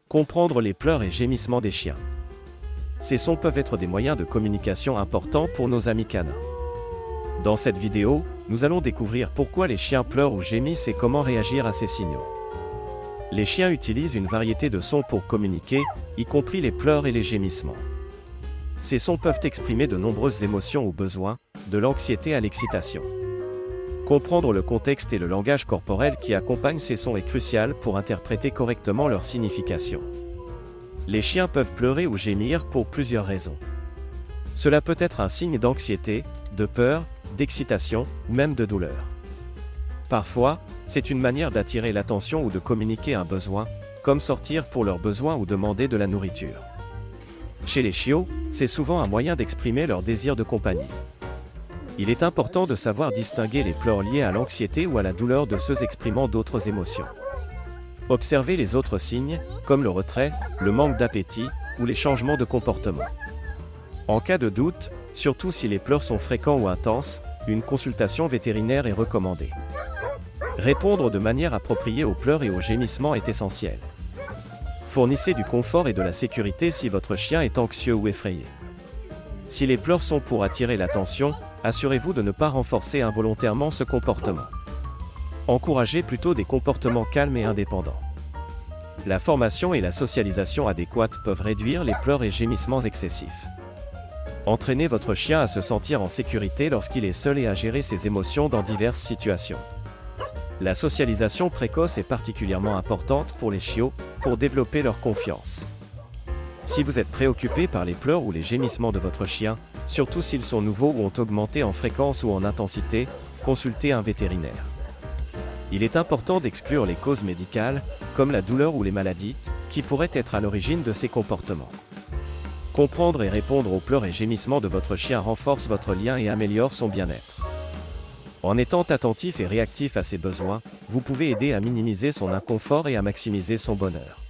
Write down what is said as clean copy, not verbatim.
Comprendre les pleurs et gémissements des chiens. Ces sons peuvent être des moyens de communication importants pour nos amis canins. Dans cette vidéo, nous allons découvrir pourquoi les chiens pleurent ou gémissent et comment réagir à ces signaux. Les chiens utilisent une variété de sons pour communiquer, y compris les pleurs et les gémissements. Ces sons peuvent exprimer de nombreuses émotions ou besoins, de l'anxiété à l'excitation. Comprendre le contexte et le langage corporel qui accompagne ces sons est crucial pour interpréter correctement leur signification. Les chiens peuvent pleurer ou gémir pour plusieurs raisons. Cela peut être un signe d'anxiété, de peur, d'excitation, ou même de douleur. Parfois, c'est une manière d'attirer l'attention ou de communiquer un besoin, comme sortir pour leurs besoins ou demander de la nourriture. Chez les chiots, c'est souvent un moyen d'exprimer leur désir de compagnie. Il est important de savoir distinguer les pleurs liés à l'anxiété ou à la douleur de ceux exprimant d'autres émotions. Observez les autres signes, comme le retrait, le manque d'appétit, ou les changements de comportement. En cas de doute, surtout si les pleurs sont fréquents ou intenses, une consultation vétérinaire est recommandée. Répondre de manière appropriée aux pleurs et aux gémissements est essentiel. Fournissez du confort et de la sécurité si votre chien est anxieux ou effrayé. Si les pleurs sont pour attirer l'attention, assurez-vous de ne pas renforcer involontairement ce comportement. Encouragez plutôt des comportements calmes et indépendants. La formation et la socialisation adéquates peuvent réduire les pleurs et gémissements excessifs. Entraînez votre chien à se sentir en sécurité lorsqu'il est seul et à gérer ses émotions dans diverses situations. La socialisation précoce est particulièrement importante pour les chiots, pour développer leur confiance. Si vous êtes préoccupé par les pleurs ou les gémissements de votre chien, surtout s'ils sont nouveaux ou ont augmenté en fréquence ou en intensité, consultez un vétérinaire. Il est important d'exclure les causes médicales, comme la douleur ou les maladies, qui pourraient être à l'origine de ces comportements. Comprendre et répondre aux pleurs et gémissements de votre chien renforce votre lien et améliore son bien-être. En étant attentif et réactif à ses besoins, vous pouvez aider à minimiser son inconfort et à maximiser son bonheur.